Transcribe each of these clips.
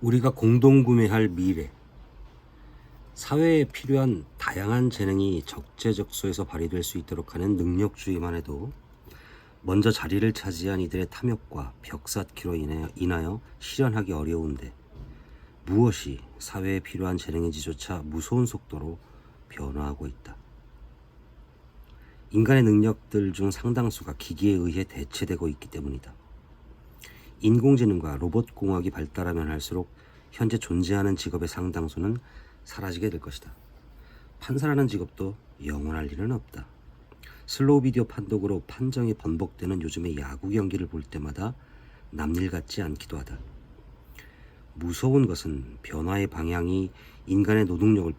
우리가 공동 구매할 미래. 사회에 필요한 다양한 재능이 적재적소에서 발휘될 수 있도록 하는 능력주의만 해도 먼저 자리를 차지한 이들의 탐욕과 벽쌓기로 인하여 실현하기 어려운데, 무엇이 사회에 필요한 재능인지조차 무서운 속도로 변화하고 있다. 인간의 능력들 중 상당수가 기기에 의해 대체되고 있기 때문이다. 인공지능과 로봇공학이 발달하면 할수록 현재 존재하는 직업의 상당수는 사라지게 될 것이다. 판사라는 직업도 영원할 일은 없다. 슬로우 비디오 판독으로 판정이 번복되는 요즘의 야구 경기를 볼 때마다 남일 같지 않기도 하다. 무서운 것은 변화의 방향이 인간의 노동력을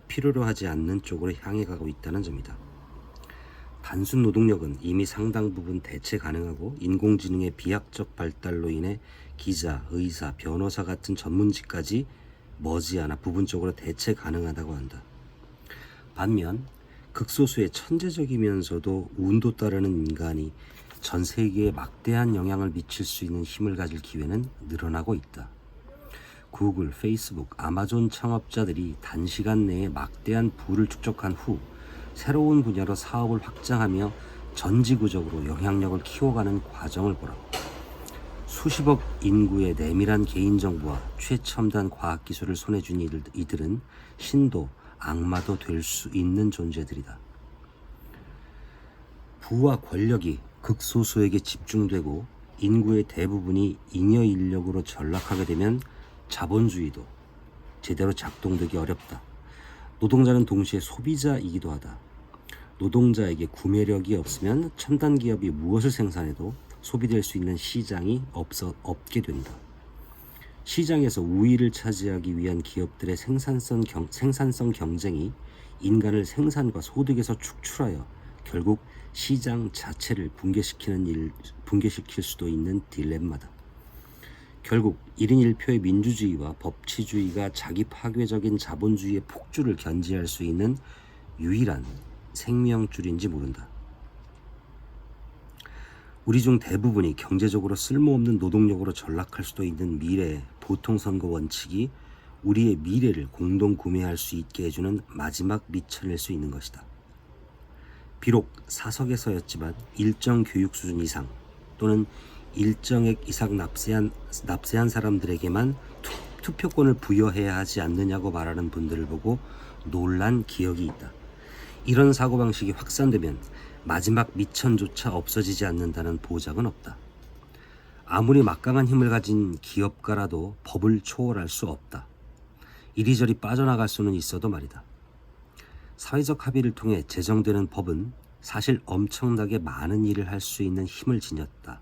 필요로 하지 않는 쪽으로 향해 가고 있다는 점이다. 단순 노동력은 이미 상당 부분 대체 가능하고, 인공지능의 비약적 발달로 인해 기자, 의사, 변호사 같은 전문직까지 머지않아 부분적으로 대체 가능하다고 한다. 반면 극소수의 천재적이면서도 운도 따르는 인간이 전 세계에 막대한 영향을 미칠 수 있는 힘을 가질 기회는 늘어나고 있다. 구글, 페이스북, 아마존 창업자들이 단시간 내에 막대한 부를 축적한 후 새로운 분야로 사업을 확장하며 전지구적으로 영향력을 키워가는 과정을 보라. 수십억 인구의 내밀한 개인정보와 최첨단 과학기술을 손에 쥔 이들은 신도 악마도 될 수 있는 존재들이다. 부와 권력이 극소수에게 집중되고 인구의 대부분이 잉여 인력으로 전락하게 되면 자본주의도 제대로 작동되기 어렵다. 노동자는 동시에 소비자이기도 하다. 노동자에게 구매력이 없으면 첨단 기업이 무엇을 생산해도 소비될 수 있는 시장이 없게 된다. 시장에서 우위를 차지하기 위한 기업들의 생산성 경쟁이 인간을 생산과 소득에서 축출하여 결국 시장 자체를 붕괴시킬 수도 있는 딜레마다. 결국 1인 1표의 민주주의와 법치주의가 자기 파괴적인 자본주의의 폭주를 견지할 수 있는 유일한 생명줄인지 모른다. 우리 중 대부분이 경제적으로 쓸모없는 노동력으로 전락할 수도 있는 미래의 보통선거 원칙이 우리의 미래를 공동 구매할 수 있게 해주는 마지막 미천일 수 있는 것이다. 비록 사석에서였지만 일정 교육 수준 이상 또는 일정액 이상 납세한 사람들에게만 투표권을 부여해야 하지 않느냐고 말하는 분들을 보고 놀란 기억이 있다. 이런 사고방식이 확산되면 마지막 미천조차 없어지지 않는다는 보장은 없다. 아무리 막강한 힘을 가진 기업가라도 법을 초월할 수 없다. 이리저리 빠져나갈 수는 있어도 말이다. 사회적 합의를 통해 제정되는 법은 사실 엄청나게 많은 일을 할 수 있는 힘을 지녔다.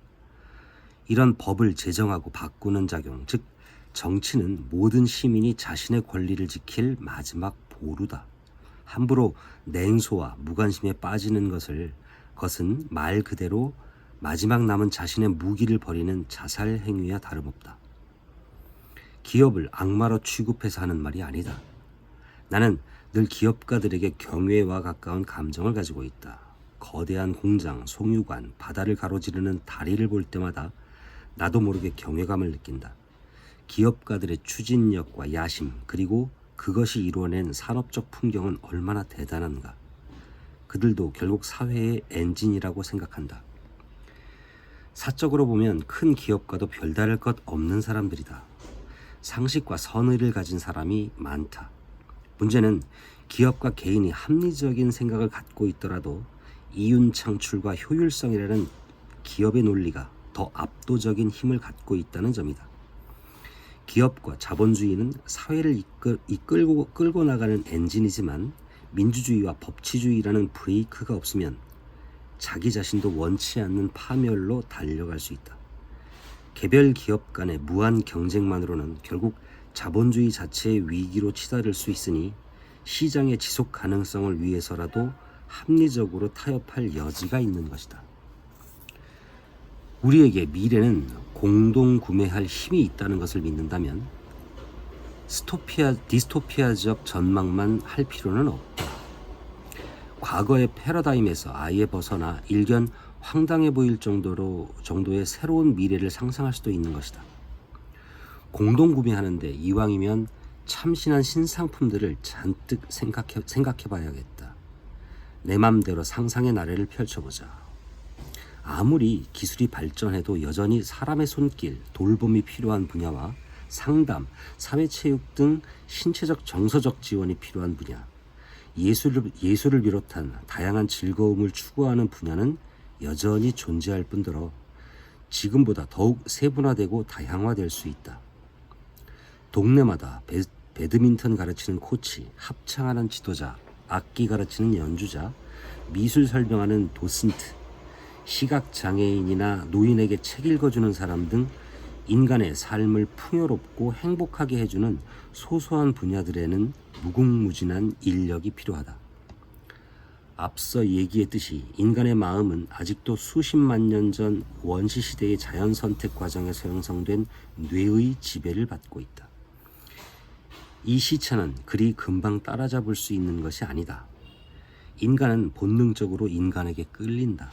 이런 법을 제정하고 바꾸는 작용, 즉 정치는 모든 시민이 자신의 권리를 지킬 마지막 보루다. 함부로 냉소와 무관심에 빠지는 것은 말 그대로 마지막 남은 자신의 무기를 버리는 자살 행위와 다름없다. 기업을 악마로 취급해서 하는 말이 아니다. 나는 늘 기업가들에게 경외와 가까운 감정을 가지고 있다. 거대한 공장, 송유관, 바다를 가로지르는 다리를 볼 때마다 나도 모르게 경외감을 느낀다. 기업가들의 추진력과 야심, 그리고 그것이 이루어낸 산업적 풍경은 얼마나 대단한가. 그들도 결국 사회의 엔진이라고 생각한다. 사적으로 보면 큰 기업가도 별다를 것 없는 사람들이다. 상식과 선의를 가진 사람이 많다. 문제는 기업과 개인이 합리적인 생각을 갖고 있더라도 이윤 창출과 효율성이라는 기업의 논리가 더 압도적인 힘을 갖고 있다는 점이다. 기업과 자본주의는 사회를 끌고 나가는 엔진이지만 민주주의와 법치주의라는 브레이크가 없으면 자기 자신도 원치 않는 파멸로 달려갈 수 있다. 개별 기업 간의 무한 경쟁만으로는 결국 자본주의 자체의 위기로 치달을 수 있으니 시장의 지속 가능성을 위해서라도 합리적으로 타협할 여지가 있는 것이다. 우리에게 미래는 공동 구매할 힘이 있다는 것을 믿는다면 디스토피아적 전망만 할 필요는 없다. 과거의 패러다임에서 아예 벗어나 일견 황당해 보일 정도의 새로운 미래를 상상할 수도 있는 것이다. 공동 구매하는데 이왕이면 참신한 신상품들을 잔뜩 생각해 봐야겠다. 내 맘대로 상상의 나래를 펼쳐보자. 아무리 기술이 발전해도 여전히 사람의 손길, 돌봄이 필요한 분야와 상담, 사회체육 등 신체적 정서적 지원이 필요한 분야, 예술을 비롯한 다양한 즐거움을 추구하는 분야는 여전히 존재할 뿐더러 지금보다 더욱 세분화되고 다양화될 수 있다. 동네마다 배드민턴 가르치는 코치, 합창하는 지도자, 악기 가르치는 연주자, 미술 설명하는 도슨트, 시각장애인이나 노인에게 책 읽어주는 사람 등 인간의 삶을 풍요롭고 행복하게 해주는 소소한 분야들에는 무궁무진한 인력이 필요하다. 앞서 얘기했듯이 인간의 마음은 아직도 수십만 년 전 원시시대의 자연선택 과정에서 형성된 뇌의 지배를 받고 있다. 이 시차는 그리 금방 따라잡을 수 있는 것이 아니다. 인간은 본능적으로 인간에게 끌린다.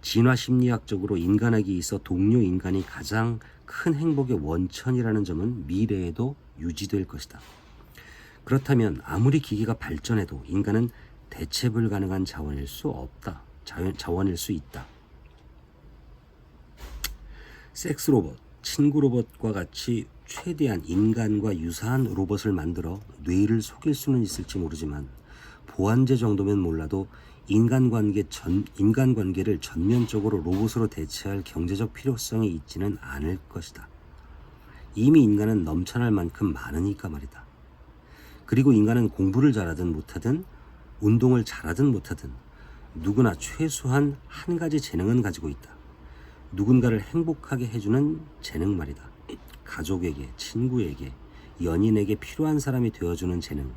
진화심리학적으로 인간에게 있어 동료 인간이 가장 큰 행복의 원천이라는 점은 미래에도 유지될 것이다. 그렇다면 아무리 기계가 발전해도 인간은 대체 불가능한 자원일 수 없다. 자원일 수 있다. 섹스 로봇, 친구 로봇과 같이 최대한 인간과 유사한 로봇을 만들어 뇌를 속일 수는 있을지 모르지만 보안제 정도면 몰라도 인간관계를 전면적으로 로봇으로 대체할 경제적 필요성이 있지는 않을 것이다. 이미 인간은 넘쳐날 만큼 많으니까 말이다. 그리고 인간은 공부를 잘하든 못하든 운동을 잘하든 못하든 누구나 최소한 한 가지 재능은 가지고 있다. 누군가를 행복하게 해주는 재능 말이다. 가족에게, 친구에게, 연인에게 필요한 사람이 되어주는 재능,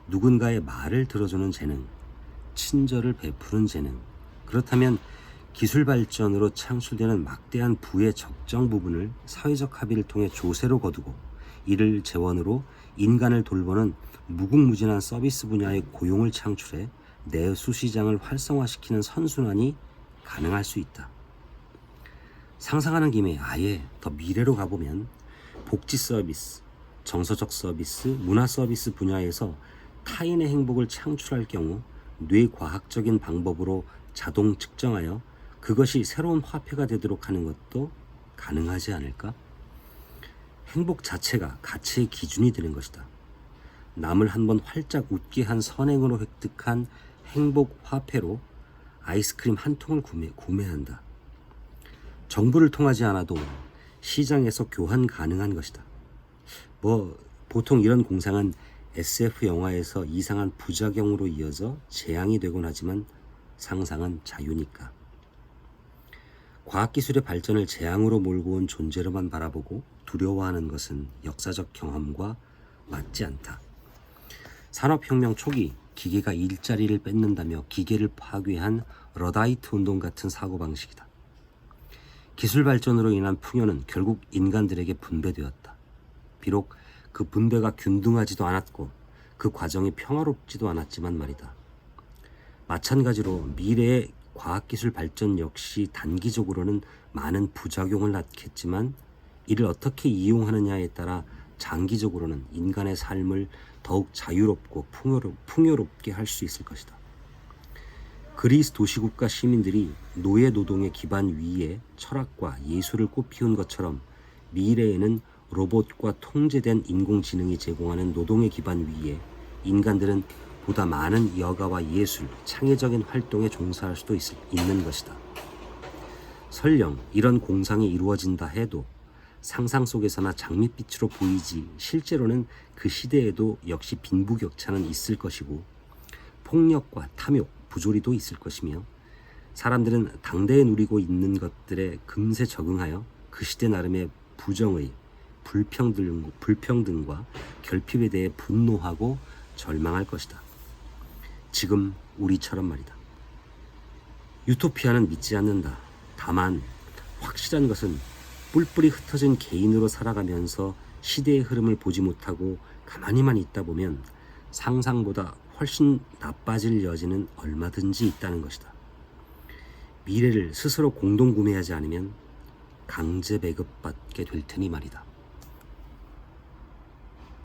누군가의 말을 들어주는 재능, 친절을 베푸는 재능. 그렇다면 기술 발전으로 창출되는 막대한 부의 적정 부분을 사회적 합의를 통해 조세로 거두고 이를 재원으로 인간을 돌보는 무궁무진한 서비스 분야의 고용을 창출해 내수 시장을 활성화시키는 선순환이 가능할 수 있다. 상상하는 김에 아예 더 미래로 가보면 복지 서비스, 정서적 서비스, 문화 서비스 분야에서 타인의 행복을 창출할 경우 뇌과학적인 방법으로 자동 측정하여 그것이 새로운 화폐가 되도록 하는 것도 가능하지 않을까? 행복 자체가 가치의 기준이 되는 것이다. 남을 한번 활짝 웃게 한 선행으로 획득한 행복 화폐로 아이스크림 한 통을 구매한다. 정부를 통하지 않아도 시장에서 교환 가능한 것이다. 보통 이런 공상은 SF 영화에서 이상한 부작용으로 이어져 재앙이 되곤 하지만 상상은 자유니까. 과학기술의 발전을 재앙으로 몰고 온 존재로만 바라보고 두려워하는 것은 역사적 경험과 맞지 않다. 산업혁명 초기 기계가 일자리를 뺏는다며 기계를 파괴한 러다이트 운동 같은 사고방식이다. 기술 발전으로 인한 풍요는 결국 인간들에게 분배되었다. 비록 그 분배가 균등하지도 않았고 그 과정이 평화롭지도 않았지만 말이다. 마찬가지로 미래의 과학기술 발전 역시 단기적으로는 많은 부작용을 낳겠지만 이를 어떻게 이용하느냐에 따라 장기적으로는 인간의 삶을 더욱 자유롭고 풍요롭게 할 수 있을 것이다. 그리스 도시국가 시민들이 노예 노동의 기반 위에 철학과 예술을 꽃피운 것처럼 미래에는 로봇과 통제된 인공지능이 제공하는 노동의 기반 위에 인간들은 보다 많은 여가와 예술, 창의적인 활동에 종사할 수도 있는 것이다. 설령 이런 공상이 이루어진다 해도 상상 속에서나 장밋빛으로 보이지 실제로는 그 시대에도 역시 빈부격차는 있을 것이고 폭력과 탐욕, 부조리도 있을 것이며 사람들은 당대에 누리고 있는 것들에 금세 적응하여 그 시대 나름의 부정의, 불평등과 결핍에 대해 분노하고 절망할 것이다. 지금 우리처럼 말이다. 유토피아는 믿지 않는다. 다만 확실한 것은 뿔뿔이 흩어진 개인으로 살아가면서 시대의 흐름을 보지 못하고 가만히만 있다 보면 상상보다 훨씬 나빠질 여지는 얼마든지 있다는 것이다. 미래를 스스로 공동 구매하지 않으면 강제 배급받게 될 테니 말이다.